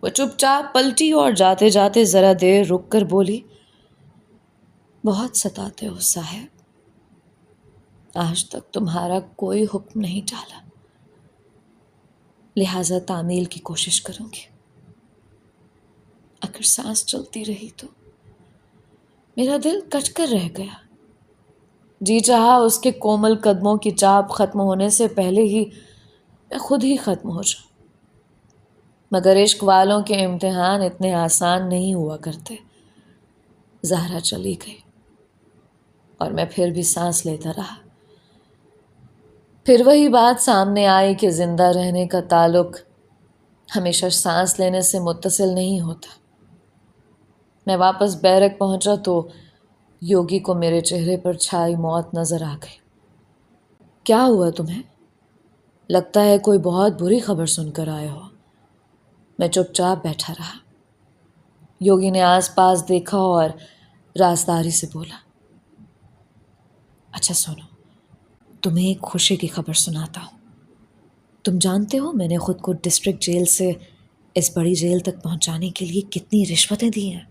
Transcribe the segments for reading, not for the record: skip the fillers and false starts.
وہ چپ چاپ پلٹی اور جاتے جاتے ذرا دیر رک کر بولی، بہت ستاتے ہو صاحب، آج تک تمہارا کوئی حکم نہیں ٹالا، لہٰذا تعمیل کی کوشش کروں گی۔ اگر سانس چلتی رہی تو میرا دل کٹ کر رہ گیا، جی چاہا اس کے کومل قدموں کی چاپ ختم ہونے سے پہلے ہی میں خود ہی ختم ہو جاؤں، مگر عشق والوں کے امتحان اتنے آسان نہیں ہوا کرتے۔ زہرا چلی گئی اور میں پھر بھی سانس لیتا رہا۔ پھر وہی بات سامنے آئی کہ زندہ رہنے کا تعلق ہمیشہ سانس لینے سے متصل نہیں ہوتا۔ میں واپس بیرک پہنچا تو یوگی کو میرے چہرے پر چھائی موت نظر آ گئی۔ کیا ہوا تمہیں؟ لگتا ہے کوئی بہت بری خبر سن کر آئے ہو۔ میں چپ چاپ بیٹھا رہا۔ یوگی نے آس پاس دیکھا اور رازداری سے بولا، اچھا سنو، تمہیں ایک خوشی کی خبر سناتا ہوں۔ تم جانتے ہو میں نے خود کو ڈسٹرکٹ جیل سے اس بڑی جیل تک پہنچانے کے لیے کتنی رشوتیں دی ہیں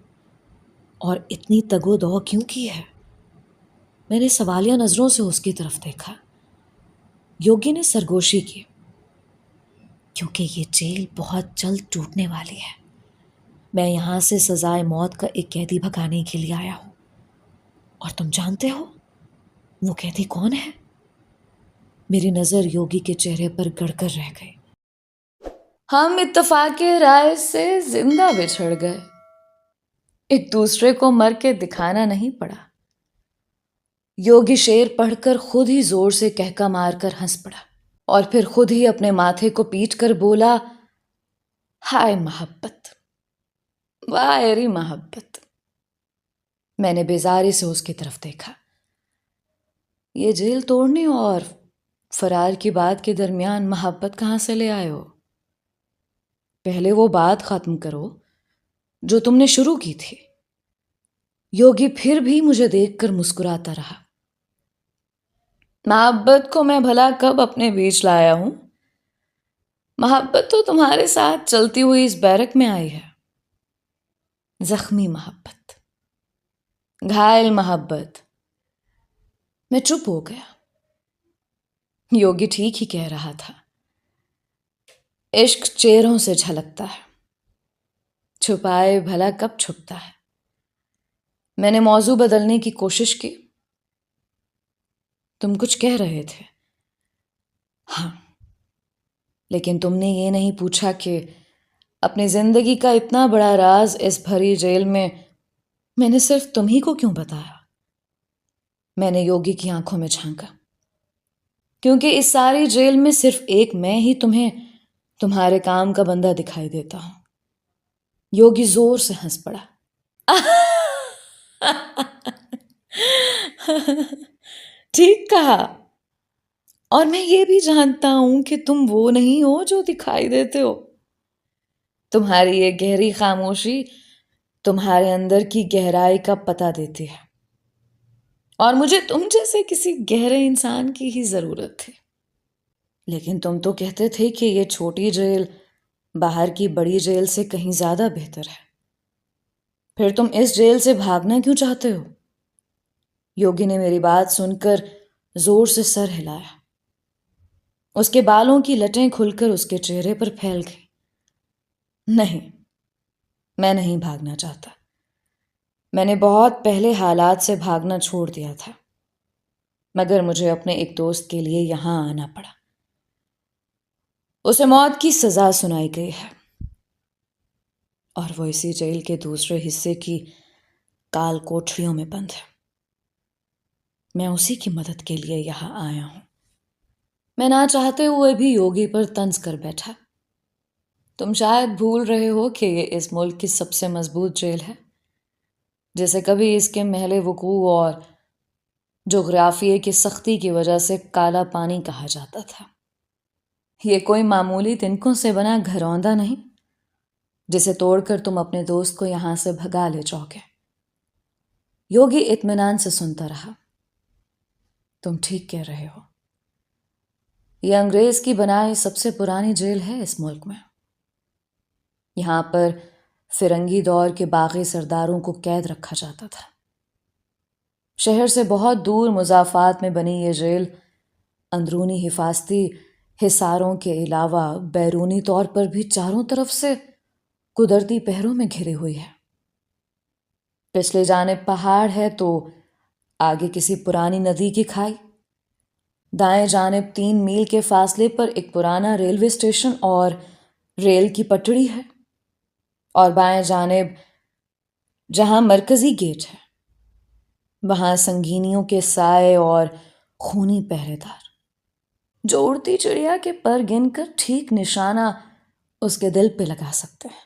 اور اتنی تگ و دو کیوں کی ہے؟ میں نے سوالیہ نظروں سے اس کی طرف دیکھا۔ یوگی نے سرگوشی کی، کیونکہ یہ جیل بہت جلد ٹوٹنے والی ہے۔ میں یہاں سے سزائے موت کا ایک قیدی بھگانے کے لیے آیا ہوں، اور تم جانتے ہو وہ قیدی کون ہے؟ میری نظر یوگی کے چہرے پر گڑ کر رہ گئی۔ ہم اتفاق رائے سے زندہ بچھڑ گئے، ایک دوسرے کو مر کے دکھانا نہیں پڑا۔ یوگی شعر پڑھ کر خود ہی زور سے کہکا مار کر ہنس پڑا اور پھر خود ہی اپنے ماتھے کو پیٹ کر بولا، ہائے محبت، واہ ایری محبت۔ میں نے بیزاری سے اس کی طرف دیکھا۔ یہ جیل توڑنے اور فرار کی بات کے درمیان محبت کہاں سے لے آئے ہو؟ پہلے وہ بات ختم کرو جو تم نے شروع کی تھی۔ یوگی پھر بھی مجھے دیکھ کر مسکراتا رہا۔ محبت کو میں بھلا کب اپنے بیچ لایا ہوں؟ محبت تو تمہارے ساتھ چلتی ہوئی اس بیرک میں آئی ہے۔ زخمی محبت، گھائل محبت۔ میں چپ ہو گیا۔ یوگی ٹھیک ہی کہہ رہا تھا، عشق چہروں سے جھلکتا ہے، چھپائے بھلا کب چھپتا ہے۔ میں نے موضوع بدلنے کی کوشش کی۔ تم کچھ کہہ رہے تھے؟ ہاں، لیکن تم نے یہ نہیں پوچھا کہ اپنی زندگی کا اتنا بڑا راز اس بھری جیل میں نے صرف تم ہی کو کیوں بتایا؟ میں نے یوگی کی آنکھوں میں جھانکا، کیونکہ اس ساری جیل میں صرف ایک میں ہی تمہیں تمہارے کام کا بندہ دکھائی دیتا ہوں۔ یوگی زور سے ہنس پڑا۔ ٹھیک کہا، اور میں یہ بھی جانتا ہوں کہ تم وہ نہیں ہو جو دکھائی دیتے ہو۔ تمہاری یہ گہری خاموشی تمہارے اندر کی گہرائی کا پتہ دیتی ہے، اور مجھے تم جیسے کسی گہرے انسان کی ہی ضرورت تھی۔ لیکن تم تو کہتے تھے کہ یہ چھوٹی جیل باہر کی بڑی جیل سے کہیں زیادہ بہتر ہے، پھر تم اس جیل سے بھاگنا کیوں چاہتے ہو؟ یوگی نے میری بات سن کر زور سے سر ہلایا۔ اس کے بالوں کی لٹیں کھل کر اس کے چہرے پر پھیل گئی۔ نہیں، میں نہیں بھاگنا چاہتا۔ میں نے بہت پہلے حالات سے بھاگنا چھوڑ دیا تھا، مگر مجھے اپنے ایک دوست کے لیے یہاں آنا پڑا۔ اسے موت کی سزا سنائی گئی ہے، اور وہ اسی جیل کے دوسرے حصے کی کال کوٹریوں میں بند ہے۔ میں اسی کی مدد کے لیے یہاں آیا ہوں۔ میں نہ چاہتے ہوئے بھی یوگی پر طنز کر بیٹھا۔ تم شاید بھول رہے ہو کہ یہ اس ملک کی سب سے مضبوط جیل ہے، جسے کبھی اس کے محل وقوع اور جغرافیے کی سختی کی وجہ سے کالا پانی کہا جاتا تھا۔ یہ کوئی معمولی تنکوں سے بنا گھروندہ نہیں جسے توڑ کر تم اپنے دوست کو یہاں سے بھگا لے جاؤ گے۔ یوگی اطمینان سے سنتا رہا۔ تم ٹھیک کہہ رہے ہو، یہ انگریز کی بنائی سب سے پرانی جیل ہے اس ملک میں۔ یہاں پر فرنگی دور کے باغی سرداروں کو قید رکھا جاتا تھا۔ شہر سے بہت دور مضافات میں بنی یہ جیل اندرونی حفاظتی حصاروں کے علاوہ بیرونی طور پر بھی چاروں طرف سے قدرتی پہروں میں گھری ہوئی ہے۔ پچھلے جانب پہاڑ ہے تو آگے کسی پرانی ندی کی کھائی، دائیں جانب 3 میل کے فاصلے پر ایک پرانا ریلوے اسٹیشن اور ریل کی پٹڑی ہے، اور بائیں جانب جہاں مرکزی گیٹ ہے وہاں سنگینیوں کے سائے اور خونی پہرے دار جو اڑتی چڑیا کے پر گن کر ٹھیک نشانہ اس کے دل پہ لگا سکتے ہیں۔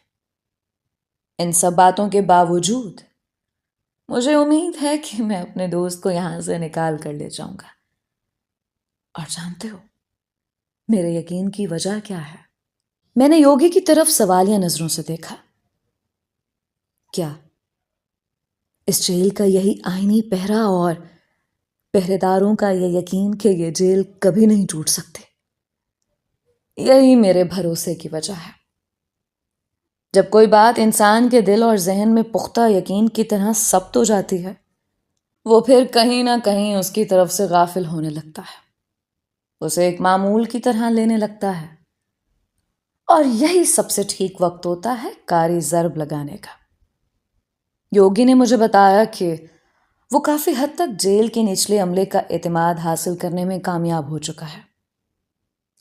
ان سب باتوں کے باوجود مجھے امید ہے کہ میں اپنے دوست کو یہاں سے نکال کر لے جاؤں گا۔ اور جانتے ہو میرے یقین کی وجہ کیا ہے؟ میں نے یوگی کی طرف سوالیہ نظروں سے دیکھا۔ کیا اس جیل کا یہی آئینی پہرا اور پہرے داروں کا یہ یقین کہ یہ جیل کبھی نہیں ٹوٹ سکتے، یہی میرے بھروسے کی وجہ ہے؟ جب کوئی بات انسان کے دل اور ذہن میں پختہ یقین کی طرح ثبت ہو جاتی ہے، وہ پھر کہیں نہ کہیں اس کی طرف سے غافل ہونے لگتا ہے، اسے ایک معمول کی طرح لینے لگتا ہے، اور یہی سب سے ٹھیک وقت ہوتا ہے کاری ضرب لگانے کا۔ یوگی نے مجھے بتایا کہ وہ کافی حد تک جیل کے نچلے عملے کا اعتماد حاصل کرنے میں کامیاب ہو چکا ہے،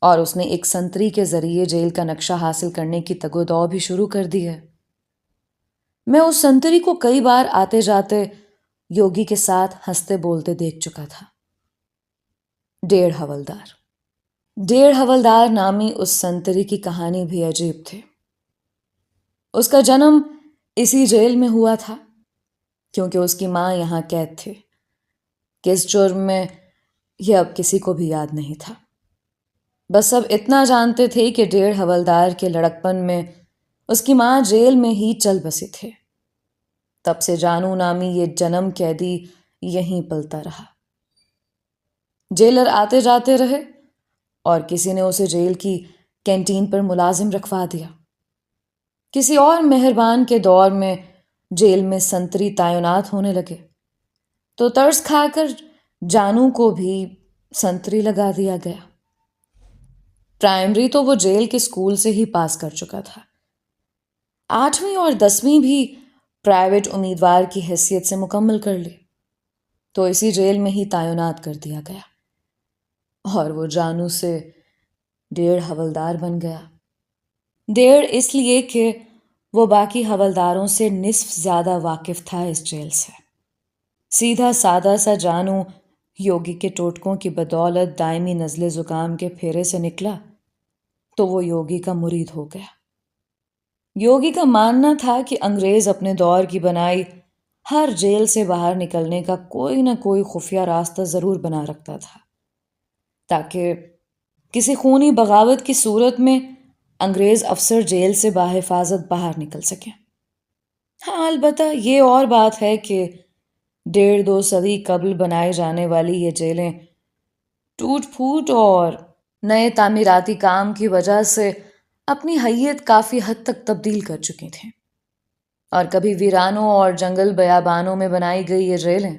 اور اس نے ایک سنتری کے ذریعے جیل کا نقشہ حاصل کرنے کی تگ و دو بھی شروع کر دی ہے۔ میں اس سنتری کو کئی بار آتے جاتے یوگی کے ساتھ ہنستے بولتے دیکھ چکا تھا۔ 1.5 حوالدار 1.5 حوالدار نامی اس سنتری کی کہانی بھی عجیب تھی۔ اس کا جنم اسی جیل میں ہوا تھا، کیونکہ اس کی ماں یہاں قید تھی۔ کس جرم میں یہ اب کسی کو بھی یاد نہیں تھا، بس سب اتنا جانتے تھے کہ 1.5 حوالدار کے لڑکپن میں اس کی ماں جیل میں ہی چل بسی تھے۔ تب سے جانو نامی یہ جنم قیدی یہیں پلتا رہا۔ جیلر آتے جاتے رہے اور کسی نے اسے جیل کی کینٹین پر ملازم رکھوا دیا۔ کسی اور مہربان کے دور میں جیل میں سنتری تعینات ہونے لگے تو ترس کھا کر جانو کو بھی سنتری لگا دیا گیا۔ پرائمری تو وہ جیل کے اسکول سے ہی پاس کر چکا تھا، 8ویں اور 10ویں بھی پرائیویٹ امیدوار کی حیثیت سے مکمل کر لی تو اسی جیل میں ہی تعینات کر دیا گیا، اور وہ جانو سے 1.5 حوالدار بن گیا۔ 1.5 اس لیے کہ وہ باقی حوالداروں سے نصف زیادہ واقف تھا اس جیل سے۔ سیدھا سادہ سا جانو یوگی کے ٹوٹکوں کی بدولت دائمی نزلے زکام کے پھیرے سے نکلا تو وہ یوگی کا مرید ہو گیا۔ یوگی کا ماننا تھا کہ انگریز اپنے دور کی بنائی ہر جیل سے باہر نکلنے کا کوئی نہ کوئی خفیہ راستہ ضرور بنا رکھتا تھا، تاکہ کسی خونی بغاوت کی صورت میں انگریز افسر جیل سے بحفاظت باہر نکل سکیں۔ ہاں، البتہ یہ اور بات ہے کہ 1.5-2 صدی قبل بنائے جانے والی یہ جیلیں ٹوٹ پھوٹ اور نئے تعمیراتی کام کی وجہ سے اپنی حیت کافی حد تک تبدیل کر چکی تھیں، اور کبھی ویرانوں اور جنگل بیابانوں میں بنائی گئی یہ جیلیں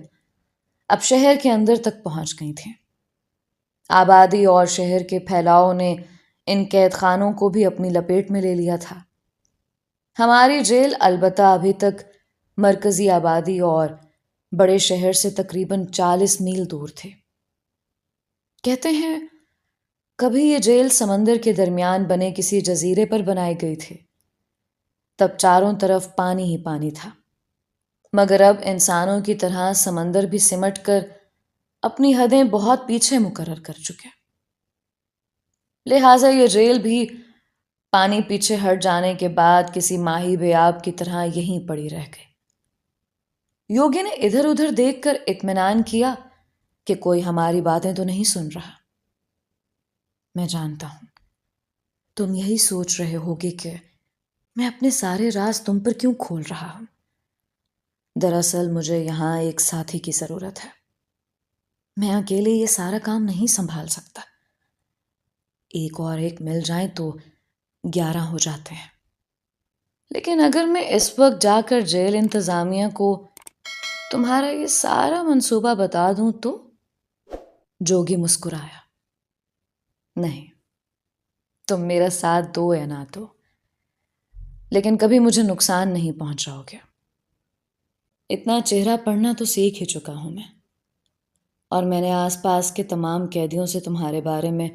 اب شہر کے اندر تک پہنچ گئی تھیں۔ آبادی اور شہر کے پھیلاؤ نے ان قید خانوں کو بھی اپنی لپیٹ میں لے لیا تھا۔ ہماری جیل البتہ ابھی تک مرکزی آبادی اور بڑے شہر سے تقریباً 40 میل دور تھے۔ کہتے ہیں کبھی یہ جیل سمندر کے درمیان بنے کسی جزیرے پر بنائی گئی تھی، تب چاروں طرف پانی ہی پانی تھا، مگر اب انسانوں کی طرح سمندر بھی سمٹ کر اپنی حدیں بہت پیچھے مقرر کر چکے، لہٰذا یہ جیل بھی پانی پیچھے ہٹ جانے کے بعد کسی ماہی بیاب کی طرح یہیں پڑی رہ گئی۔ یوگی نے ادھر ادھر دیکھ کر اطمینان کیا کہ کوئی ہماری باتیں تو نہیں سن رہا۔ میں جانتا ہوں تم یہی سوچ رہے ہوگے کہ میں اپنے سارے راز تم پر کیوں کھول رہا ہوں۔ دراصل مجھے یہاں ایک ساتھی کی ضرورت ہے، میں اکیلے یہ سارا کام نہیں سنبھال سکتا، ایک اور ایک مل جائیں تو 11 ہو جاتے ہیں۔ لیکن اگر میں اس وقت جا کر جیل انتظامیہ کو تمہارا یہ سارا منصوبہ بتا دوں تو؟ جوگی مسکرایا۔ نہیں، تم میرا ساتھ دو یا نہ دو، لیکن کبھی مجھے نقصان نہیں پہنچاؤ گے۔ اتنا چہرہ پڑھنا تو سیکھ ہی چکا ہوں میں، اور میں نے آس پاس کے تمام قیدیوں سے تمہارے بارے میں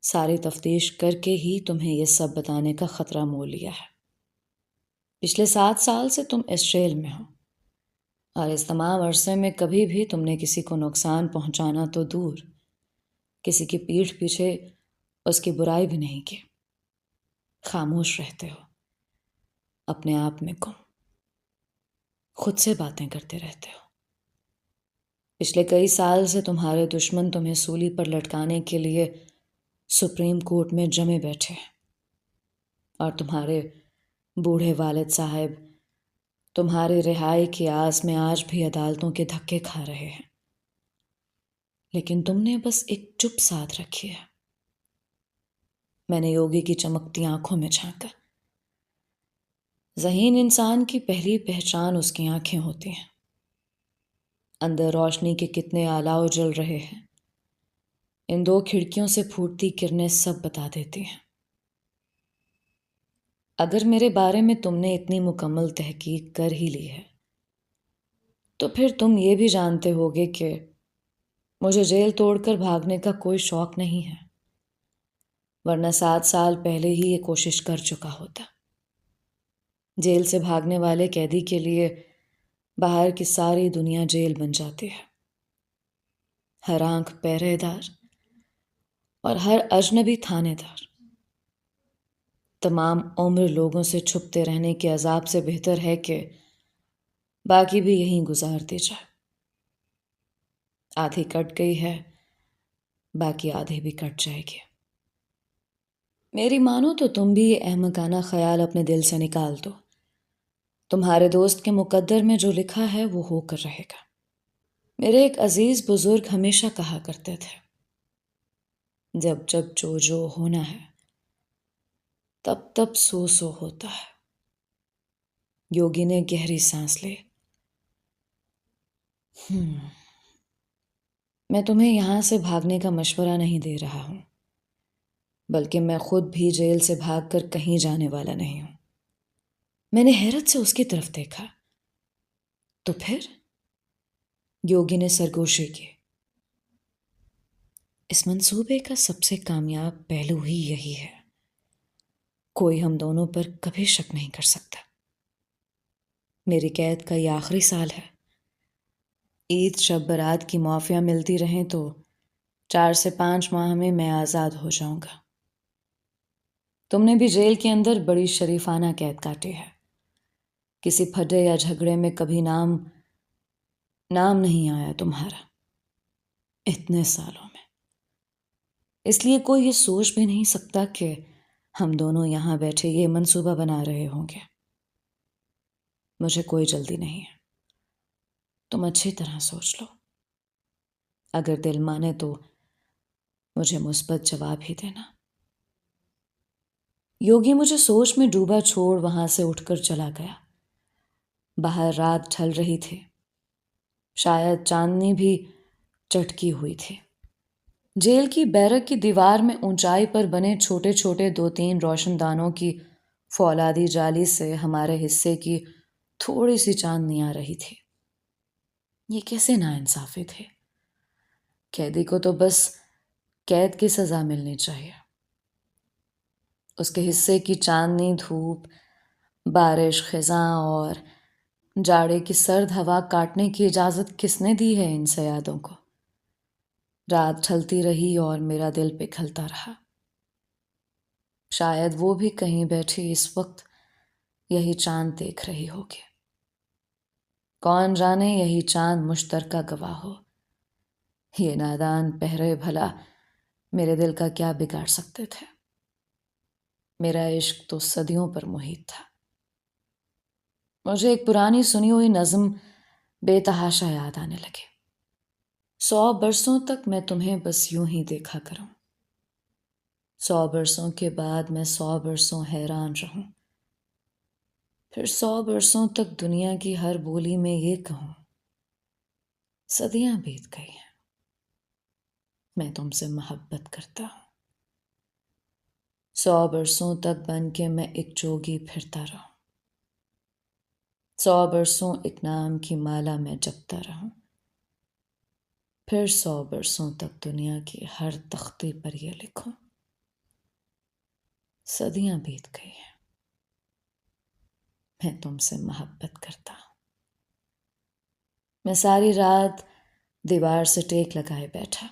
ساری تفتیش کر کے ہی تمہیں یہ سب بتانے کا خطرہ مول لیا ہے۔ پچھلے 7 سال سے تم اس جیل میں ہو، اور اس تمام عرصے میں کبھی بھی تم نے کسی کو نقصان پہنچانا تو دور، کسی کی پیٹھ پیچھے اس کی برائی بھی نہیں کی۔ خاموش رہتے ہو، اپنے آپ میں گم، خود سے باتیں کرتے رہتے ہو۔ پچھلے کئی سال سے تمہارے دشمن تمہیں سولی پر لٹکانے کے لیے سپریم کورٹ میں جمے بیٹھے ہیں، اور تمہارے بوڑھے والد صاحب تمہاری رہائی کی آس میں آج بھی عدالتوں کے دھکے کھا رہے ہیں، لیکن تم نے بس ایک چپ ساتھ رکھی ہے۔ میں نے یوگی کی چمکتی آنکھوں میں جھانکا۔ ذہین انسان کی پہلی پہچان اس کی آنکھیں ہوتی ہیں۔ اندر روشنی کے کتنے آلاؤ جل رہے ہیں، ان 2 کھڑکیوں سے پھوٹتی کرنیں سب بتا دیتی ہیں۔ اگر میرے بارے میں تم نے اتنی مکمل تحقیق کر ہی لی ہے تو پھر تم یہ بھی جانتے ہوگے کہ مجھے جیل توڑ کر بھاگنے کا کوئی شوق نہیں ہے، ورنہ 7 سال پہلے ہی یہ کوشش کر چکا ہوتا۔ جیل سے بھاگنے والے قیدی کے لیے باہر کی ساری دنیا جیل بن جاتی ہے۔ ہر آنکھ پہرے دار اور ہر اجنبی تھانے دار۔ تمام عمر لوگوں سے چھپتے رہنے کے عذاب سے بہتر ہے کہ باقی بھی یہیں گزار دی جائے۔ آدھی کٹ گئی ہے، باقی آدھی بھی کٹ جائے گی۔ میری مانو تو تم بھی یہ احمقانہ خیال اپنے دل سے نکال دو۔ تمہارے دوست کے مقدر میں جو لکھا ہے وہ ہو کر رہے گا۔ میرے ایک عزیز بزرگ ہمیشہ کہا کرتے تھے، جب جب جو ہونا ہے تب تب سو ہوتا ہے۔ یوگی نے گہری سانس لی۔ میں تمہیں یہاں سے بھاگنے کا مشورہ نہیں دے رہا ہوں، بلکہ میں خود بھی جیل سے بھاگ کر کہیں جانے والا نہیں ہوں۔ میں نے حیرت سے اس کی طرف دیکھا۔ تو پھر؟ یوگی نے سرگوشی کی۔ اس منصوبے کا سب سے کامیاب پہلو ہی یہی ہے، کوئی ہم دونوں پر کبھی شک نہیں کر سکتا۔ میری قید کا یہ آخری سال ہے۔ عید شب برات کی معافیاں ملتی رہیں تو 4 سے 5 ماہ میں آزاد ہو جاؤں گا۔ تم نے بھی جیل کے اندر بڑی شریفانہ قید کاٹی ہے، کسی پھڈے یا جھگڑے میں کبھی نام نہیں آیا تمہارا اتنے سالوں میں۔ اس لیے کوئی یہ سوچ بھی نہیں سکتا کہ ہم دونوں یہاں بیٹھے یہ منصوبہ بنا رہے ہوں گے۔ مجھے کوئی جلدی نہیں ہے، تم اچھی طرح سوچ لو، اگر دل مانے تو مجھے مثبت جواب ہی دینا۔ یوگی مجھے سوچ میں ڈوبا چھوڑ وہاں سے اٹھ کر چلا گیا۔ باہر رات ڈھل رہی تھی، شاید چاندنی بھی چٹکی ہوئی تھی۔ جیل کی بیرک کی دیوار میں اونچائی پر بنے چھوٹے چھوٹے 2-3 روشن دانوں کی فولادی جالی سے ہمارے حصے کی تھوڑی سی چاندنی آ رہی تھی۔ یہ کیسے ناانصافی تھی؟ قیدی کو تو بس قید کی سزا ملنی چاہیے۔ اس کے حصے کی چاندنی، دھوپ، بارش، خزاں اور جاڑے کی سرد ہوا کاٹنے کی اجازت کس نے دی ہے ان صیادوں کو؟ رات ڈھلتی رہی اور میرا دل پگھلتا رہا۔ شاید وہ بھی کہیں بیٹھی اس وقت یہی چاند دیکھ رہی ہوگی۔ کون جانے یہی چاند مشترکہ گواہ ہو۔ یہ نادان پہرے بھلا میرے دل کا کیا بگاڑ سکتے تھے؟ میرا عشق تو صدیوں پر محیط تھا۔ مجھے ایک پرانی سنی ہوئی نظم بے تحاشا یاد آنے لگی۔ 100 برسوں تک میں تمہیں بس یوں ہی دیکھا کروں، 100 برسوں کے بعد میں 100 برسوں حیران رہوں۔ پھر 100 برسوں تک دنیا کی ہر بولی میں یہ کہوں، صدیاں بیت گئی ہیں، میں تم سے محبت کرتا ہوں۔ 100 برسوں تک بن کے میں ایک جوگی پھرتا رہوں، 100 برسوں ایک نام کی مالا میں جپتا رہوں، پھر 100 برسوں تک دنیا کی ہر تختی پر یہ لکھوں، صدیاں بیت گئی ہیں، میں تم سے محبت کرتا ہوں۔ میں ساری رات دیوار سے ٹیک لگائے بیٹھا،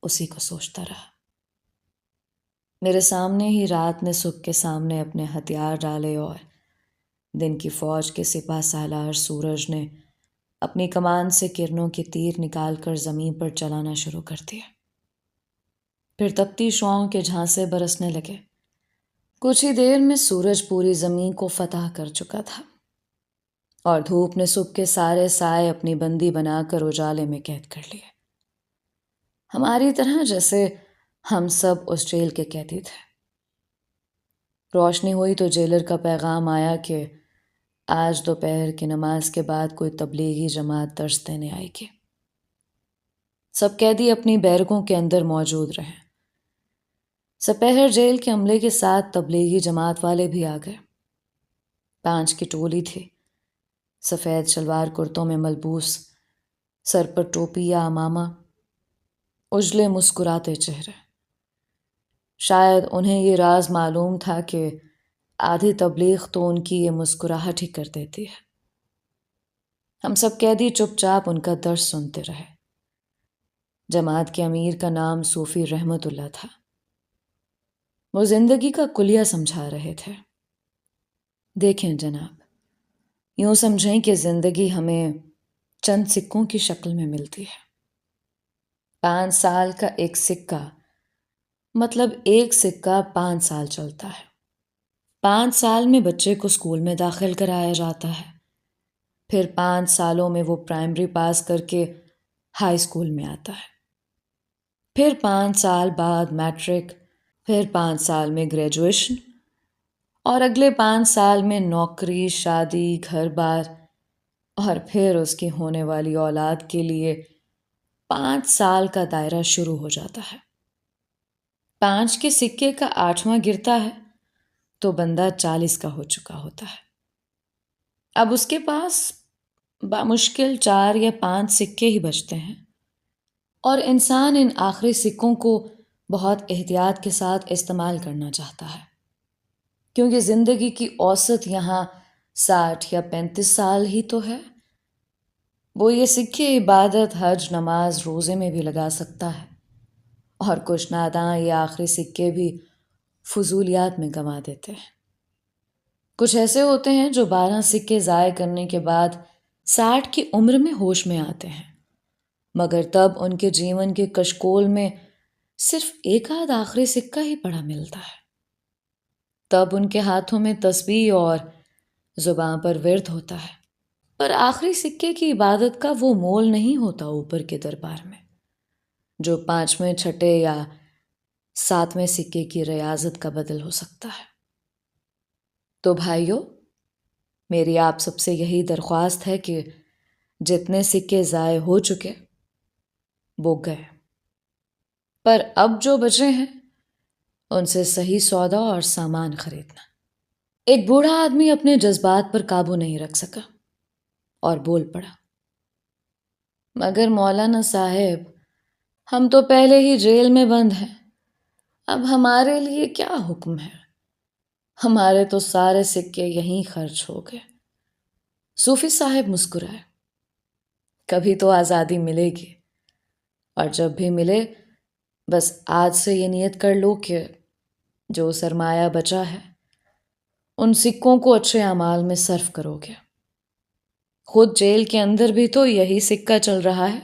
اسی کو سوچتا رہا۔ میرے سامنے ہی رات نے صبح کے سامنے اپنے ہتھیار ڈالے اور دن کی فوج کے سپہ سالار سورج نے اپنی کمان سے کرنوں کے تیر نکال کر زمین پر چلانا شروع کر دیا۔ پھر تپتی شعاؤں کے جھانسے برسنے لگے۔ کچھ ہی دیر میں سورج پوری زمین کو فتح کر چکا تھا اور دھوپ نے صبح کے سارے سائے اپنی بندی بنا کر اجالے میں قید کر لیے، ہماری طرح جیسے ہم سب اس جیل کے قیدی تھے۔ روشنی ہوئی تو جیلر کا پیغام آیا کہ آج دوپہر کی نماز کے بعد کوئی تبلیغی جماعت درس دینے آئے گی۔ سب قیدی اپنی بیرکوں کے اندر موجود رہے۔ سپہر جیل کے عملے کے ساتھ تبلیغی جماعت والے بھی آ گئے۔ 5 کی ٹولی تھی، سفید شلوار کرتوں میں ملبوس، سر پر ٹوپی یا عمامہ، اجلے مسکراتے چہرے۔ شاید انہیں یہ راز معلوم تھا کہ آدھی تبلیغ تو ان کی یہ مسکراہٹ ہی کر دیتی ہے۔ ہم سب قیدی چپ چاپ ان کا درس سنتے رہے۔ جماعت کے امیر کا نام صوفی رحمت اللہ تھا۔ وہ زندگی کا کلیہ سمجھا رہے تھے۔ دیکھیں جناب، یوں سمجھیں کہ زندگی ہمیں چند سکوں کی شکل میں ملتی ہے۔ 5 سال کا ایک سکہ، مطلب ایک سکہ 5 سال چلتا ہے۔ 5 سال میں بچے کو اسکول میں داخل کرایا جاتا ہے، پھر 5 سالوں میں وہ پرائمری پاس کر کے ہائی اسکول میں آتا ہے، پھر 5 سال بعد میٹرک، پھر 5 سال میں گریجویشن، اور اگلے 5 سال میں نوکری، شادی، گھر بار، اور پھر اس کی ہونے والی اولاد کے لیے 5 سال کا دائرہ شروع ہو جاتا ہے۔ 5 کے سکے کا 8واں گرتا ہے تو بندہ 40 کا ہو چکا ہوتا ہے۔ اب اس کے پاس بامشکل 4 یا 5 سکے ہی بچتے ہیں، اور انسان ان آخری سکوں کو بہت احتیاط کے ساتھ استعمال کرنا چاہتا ہے، کیونکہ زندگی کی اوسط یہاں 60 یا 35 سال ہی تو ہے۔ وہ یہ سکے عبادت، حج، نماز، روزے میں بھی لگا سکتا ہے، اور کچھ ناداں یہ آخری سکے بھی فضولیات میں گنوا دیتے ہیں۔ کچھ ایسے ہوتے ہیں جو 12 سکے ضائع کرنے کے بعد 60 کی عمر میں ہوش میں آتے ہیں، مگر تب ان کے جیون کے کشکول میں صرف ایک آدھ آخری سکہ ہی پڑا ملتا ہے۔ تب ان کے ہاتھوں میں تسبیح اور زباں پر ورد ہوتا ہے، پر آخری سکے کی عبادت کا وہ مول نہیں ہوتا اوپر کے دربار میں، جو 5ویں، 6 یا 7ویں سکے کی ریاضت کا بدل ہو سکتا ہے۔ تو بھائیو، میری آپ سب سے یہی درخواست ہے کہ جتنے سکے ضائع ہو چکے وہ گئے، پر اب جو بچے ہیں ان سے صحیح سودا اور سامان خریدنا۔ ایک بوڑھا آدمی اپنے جذبات پر قابو نہیں رکھ سکا اور بول پڑا، مگر مولانا صاحب، ہم تو پہلے ہی جیل میں بند ہیں، اب ہمارے لیے کیا حکم ہے؟ ہمارے تو سارے سکے یہیں خرچ ہو گئے۔ صوفی صاحب مسکرائے، کبھی تو آزادی ملے گی، اور جب بھی ملے بس آج سے یہ نیت کر لو کہ جو سرمایہ بچا ہے ان سکوں کو اچھے اعمال میں صرف کرو گے۔ خود جیل کے اندر بھی تو یہی سکہ چل رہا ہے،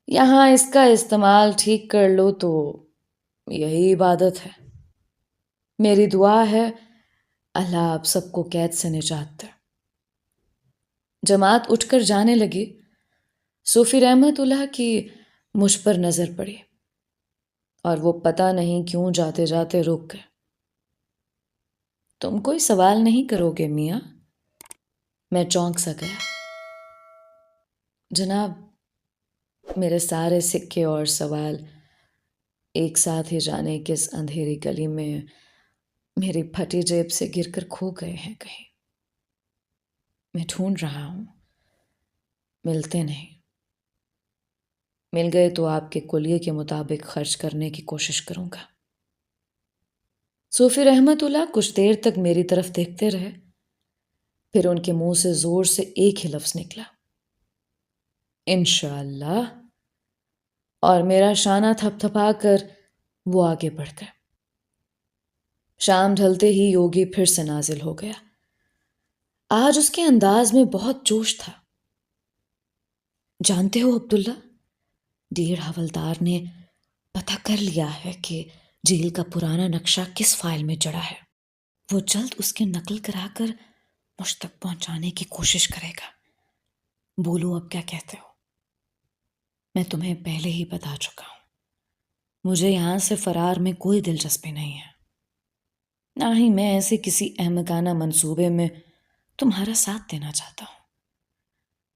یہاں اس کا استعمال ٹھیک کر لو تو یہی عبادت ہے۔ میری دعا ہے اللہ آپ سب کو قید سے نجات دے۔ جماعت اٹھ کر جانے لگی۔ صوفی رحمت اللہ کی مجھ پر نظر پڑی اور وہ پتہ نہیں کیوں جاتے جاتے رک گئے۔ تم کوئی سوال نہیں کرو گے میاں؟ میں چونک سا گیا۔ جناب، میرے سارے سکے اور سوال ایک ساتھ ہی جانے کس اندھیری گلی میں میری پھٹی جیب سے گر کر کھو گئے ہیں کہیں۔ میں ڈھونڈ رہا ہوں، ملتے نہیں۔ مل گئے تو آپ کے کلیے کے مطابق خرچ کرنے کی کوشش کروں گا۔ صوفی رحمت اللہ کچھ دیر تک میری طرف دیکھتے رہے، پھر ان کے منہ سے زور سے ایک ہی لفظ نکلا، انشاءاللہ، اور میرا شانہ تھپ تھپا کر وہ آگے بڑھ گئے۔ شام ڈھلتے ہی یوگی پھر سے نازل ہو گیا۔ آج اس کے انداز میں بہت جوش تھا۔ جانتے ہو عبداللہ، ڈیڑھ حوالدار نے پتہ کر لیا ہے کہ جیل کا پرانا نقشہ کس فائل میں جڑا ہے۔ وہ جلد اس کی نقل کرا کر مجھ تک پہنچانے کی کوشش کرے گا۔ بولو اب کیا کہتے ہو؟ میں تمہیں پہلے ہی بتا چکا ہوں، مجھے یہاں سے فرار میں کوئی دلچسپی نہیں ہے، نہ ہی میں ایسے کسی احمقانہ منصوبے میں تمہارا ساتھ دینا چاہتا ہوں۔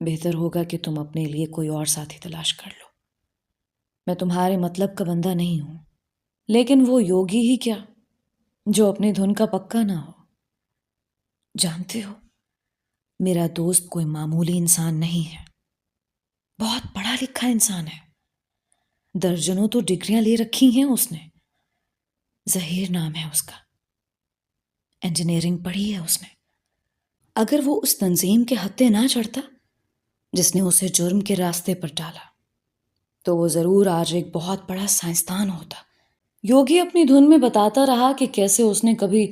بہتر ہوگا کہ تم اپنے لیے کوئی اور ساتھی تلاش کر لو۔ میں تمہارے مطلب کا بندہ نہیں ہوں، لیکن وہ یوگی ہی کیا جو اپنی دھن کا پکا نہ ہو۔ جانتے ہو، میرا دوست کوئی معمولی انسان نہیں ہے، بہت پڑھا لکھا انسان ہے۔ درجنوں تو ڈگریاں لے رکھی ہیں اس نے۔ ظہیر نام ہے اس کا، انجینئرنگ پڑھی ہے اس نے۔ اگر وہ اس تنظیم کے ہتھے نہ چڑھتا جس نے اسے جرم کے راستے پر ڈالا، تو وہ ضرور آج ایک بہت بڑا سائنسدان ہوتا۔ یوگی اپنی دھن میں بتاتا رہا کہ کیسے اس نے کبھی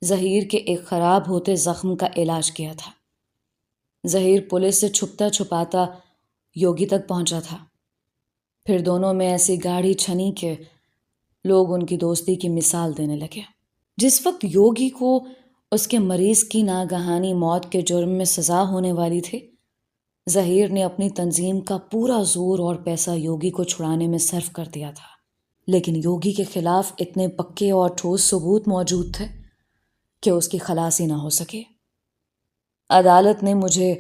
ظہیر کے ایک خراب ہوتے زخم کا علاج کیا تھا۔ ظہیر پولیس سے چھپتا چھپاتا یوگی تک پہنچا تھا، پھر دونوں میں ایسی گاڑھی چھنی کہ لوگ ان کی دوستی کی مثال دینے لگے۔ جس وقت یوگی کو اس کے مریض کی ناگہانی موت کے جرم میں سزا ہونے والی تھی، ظہیر نے اپنی تنظیم کا پورا زور اور پیسہ یوگی کو چھڑانے میں صرف کر دیا تھا، لیکن یوگی کے خلاف اتنے پکے اور ٹھوس ثبوت موجود تھے کہ اس کی خلاصی نہ ہو سکے۔ عدالت نے مجھے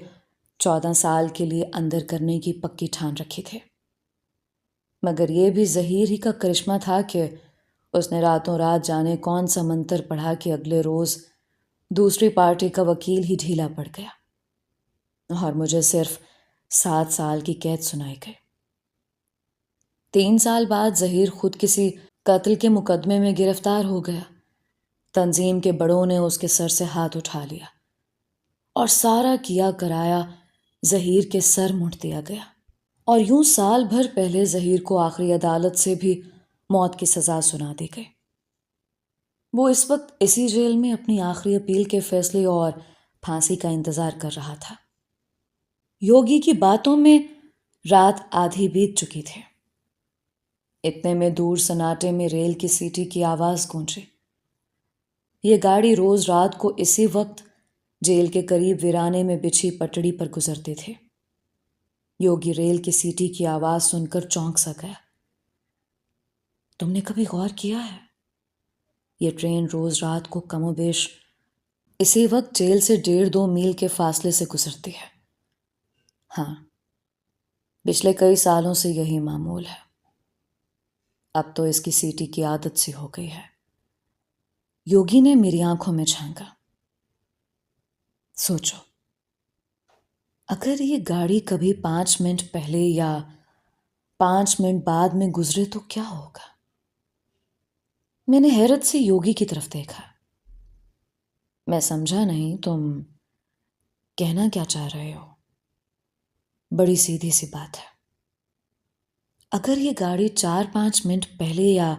14 سال کے لیے اندر کرنے کی پکی ٹھان رکھی تھی، مگر یہ بھی ظہیر ہی کا کرشمہ تھا کہ اس نے راتوں رات جانے کون سا منتر پڑھا کہ اگلے روز دوسری پارٹی کا وکیل ہی ڈھیلا پڑ گیا اور مجھے صرف 7 سال کی قید سنائی گئی۔ 3 سال بعد ظہیر خود کسی قتل کے مقدمے میں گرفتار ہو گیا۔ تنظیم کے بڑوں نے اس کے سر سے ہاتھ اٹھا لیا اور سارا کیا کرایا ظہیر کے سر مونڈ دیا گیا، اور یوں سال بھر پہلے ظہیر کو آخری عدالت سے بھی موت کی سزا سنا دی گئی۔ وہ اس وقت اسی جیل میں اپنی آخری اپیل کے فیصلے اور پھانسی کا انتظار کر رہا تھا۔ یوگی کی باتوں میں رات آدھی بیت چکی تھی۔ اتنے میں دور سناٹے میں ریل کی سیٹی کی آواز گونجی۔ یہ گاڑی روز رات کو اسی وقت جیل کے قریب ویرانے میں بچھی پٹڑی پر گزرتی تھی۔ یوگی ریل کی سیٹی کی آواز سن کر چونک سا گیا۔ تم نے کبھی غور کیا ہے؟ یہ ٹرین روز رات کو کم و بیش اسی وقت جیل سے 1.5-2 میل کے فاصلے سے گزرتی ہے۔ ہاں، پچھلے کئی سالوں سے یہی معمول ہے۔ اب تو اس کی سیٹی کی عادت سی ہو گئی ہے۔ یوگی نے میری آنکھوں میں جھانکا۔ سوچو، اگر یہ گاڑی کبھی 5 منٹ پہلے یا 5 منٹ بعد میں گزرے تو کیا ہوگا؟ میں نے حیرت سے یوگی کی طرف دیکھا۔ میں سمجھا نہیں تم کہنا کیا چاہ رہے ہو۔ بڑی سیدھی سی بات ہے۔ اگر یہ گاڑی 4-5 منٹ پہلے یا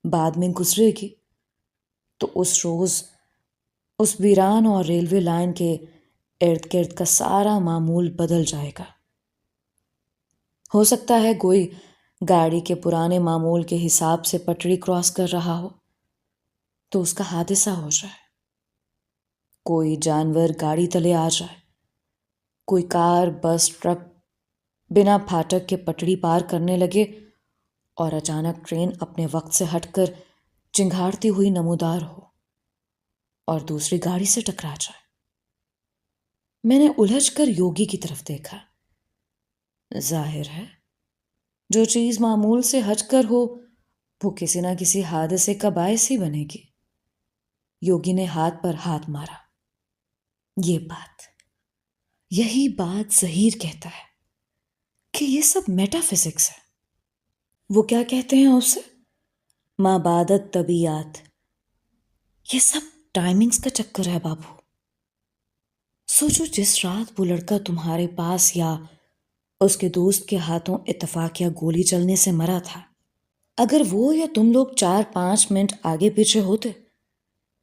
بعد میں گزرے گی تو اس روز اس ویران اور ریلوے لائن کے ارد گرد کا سارا معمول بدل جائے گا۔ ہو سکتا ہے کوئی گاڑی کے پرانے معمول کے حساب سے پٹڑی کراس کر رہا ہو تو اس کا حادثہ ہو جائے، کوئی جانور گاڑی تلے آ جائے، کوئی کار، بس، ٹرک بنا پھاٹک کے پٹڑی پار کرنے لگے اور اچانک ٹرین اپنے وقت سے ہٹ کر چنگھاڑتی ہوئی نمودار ہو۔ اور دوسری گاڑی سے ٹکرا جائے۔ میں نے الجھ کر یوگی کی طرف دیکھا۔ ظاہر ہے جو چیز معمول سے ہٹ کر ہو وہ کسی نہ کسی حادثے کا باعث ہی بنے گی۔ یوگی نے ہاتھ پر ہاتھ مارا۔ یہی بات ظہیر کہتا ہے کہ یہ سب میٹا فزکس ہے۔ وہ کیا کہتے ہیں اسے؟ مابعدت طبیعت۔ یہ سب ٹائمنگز کا چکر ہے بابو۔ سوچو جس رات وہ لڑکا تمہارے پاس یا اس کے دوست کے ہاتھوں اتفاق یا گولی چلنے سے مرا تھا، اگر وہ یا تم لوگ 4-5 منٹ آگے پیچھے ہوتے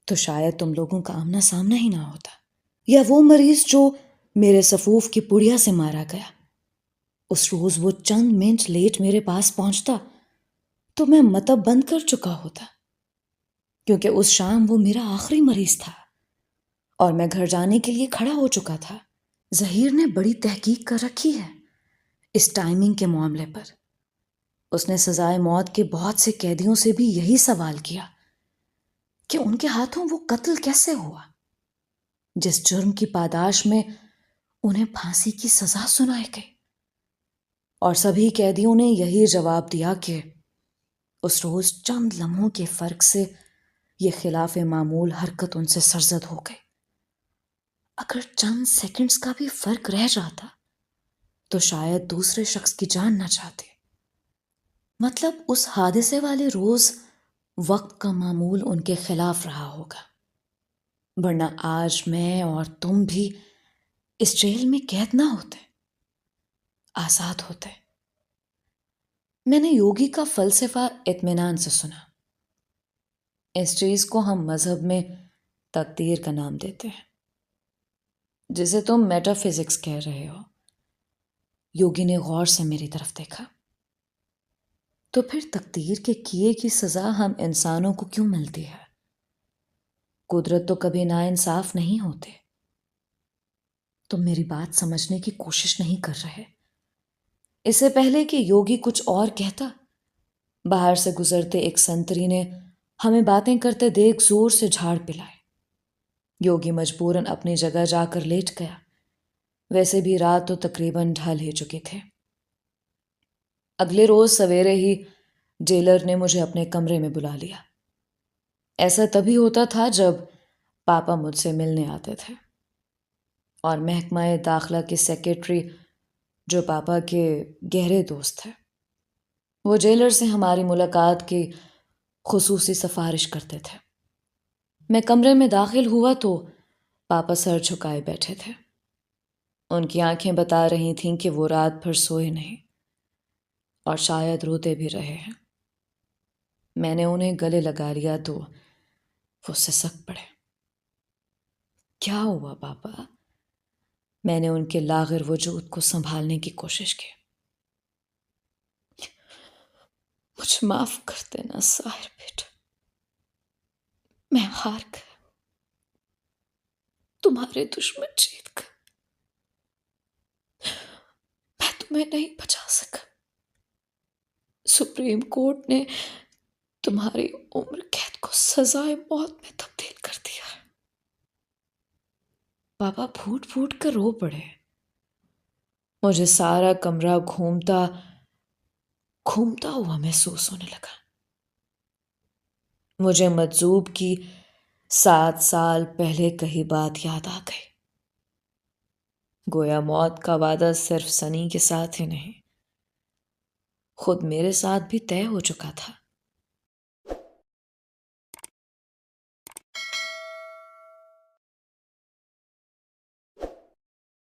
تو شاید تم لوگوں کا آمنا سامنا ہی نہ ہوتا۔ یا وہ مریض جو میرے صفوف کی پڑیا سے مارا گیا، اس روز وہ چند منٹ لیٹ میرے پاس پہنچتا تو میں مطب بند کر چکا ہوتا، کیونکہ اس شام وہ میرا آخری مریض تھا اور میں گھر جانے کے لیے کھڑا ہو چکا تھا۔ ظہیر نے بڑی تحقیق کر رکھی ہے اس ٹائمنگ کے معاملے پر۔ اس نے سزائے موت کے بہت سے قیدیوں سے بھی یہی سوال کیا کہ ان کے ہاتھوں وہ قتل کیسے ہوا جس جرم کی پاداش میں انہیں پھانسی کی سزا سنائی گئی، اور سبھی قیدیوں نے یہی جواب دیا کہ اس روز چند لمحوں کے فرق سے یہ خلاف معمول حرکت ان سے سرزد ہو گئی۔ اگر چند سیکنڈز کا بھی فرق رہ جاتا تو شاید دوسرے شخص کی جان نہ جاتی۔ مطلب اس حادثے والے روز وقت کا معمول ان کے خلاف رہا ہوگا، ورنہ آج میں اور تم بھی اس جیل میں قید نہ ہوتے، آزاد ہوتے۔ میں نے یوگی کا فلسفہ اطمینان سے سنا۔ اس چیز کو ہم مذہب میں تقدیر کا نام دیتے ہیں، جسے تم میٹا فزکس کہہ رہے ہو۔ یوگی نے غور سے میری طرف دیکھا۔ تو پھر تقدیر کے کیے کی سزا ہم انسانوں کو کیوں ملتی ہے؟ قدرت تو کبھی ناانصاف نہیں ہوتے۔ تم میری بات سمجھنے کی کوشش نہیں کر رہے۔ اس سے پہلے کہ یوگی کچھ اور کہتا، باہر سے گزرتے ایک سنتری نے ہمیں باتیں کرتے دیکھ زور سے جھاڑ پلائے۔ یوگی مجبوراً اپنی جگہ جا کر لیٹ گیا۔ ویسے بھی رات تو تقریباً ڈھل ہی چکے تھے۔ اگلے روز سویرے ہی جیلر نے مجھے اپنے کمرے میں بلا لیا۔ ایسا تبھی ہوتا تھا جب پاپا مجھ سے ملنے آتے تھے، اور محکمہ داخلہ کے سیکریٹری جو پاپا کے گہرے دوست تھے، وہ جیلر سے ہماری ملاقات کی خصوصی سفارش کرتے تھے۔ میں کمرے میں داخل ہوا تو پاپا سر جھکائے بیٹھے تھے۔ ان کی آنکھیں بتا رہی تھیں کہ وہ رات بھر سوئے نہیں اور شاید روتے بھی رہے ہیں۔ میں نے انہیں گلے لگا لیا تو وہ سسک پڑے۔ کیا ہوا پاپا؟ میں نے ان کے لاغر وجود کو سنبھالنے کی کوشش کی۔ مجھے معاف کر دینا ساحر بیٹا، میں ہار گیا، تمہارے دشمن جیت گئے، میں تمہیں نہیں بچا سکا۔ سپریم کورٹ نے تمہاری عمر قید کو سزائے موت میں تبدیل کر دیا ہے۔ پاپا پھوٹ پھوٹ کر رو پڑے۔ مجھے سارا کمرہ گھومتا ہوا محسوس ہونے لگا۔ مجھے مجذوب کی 7 سال پہلے کہی بات یاد آ گئی۔ گویا موت کا وعدہ صرف سنی کے ساتھ ہی نہیں، خود میرے ساتھ بھی طے ہو چکا تھا۔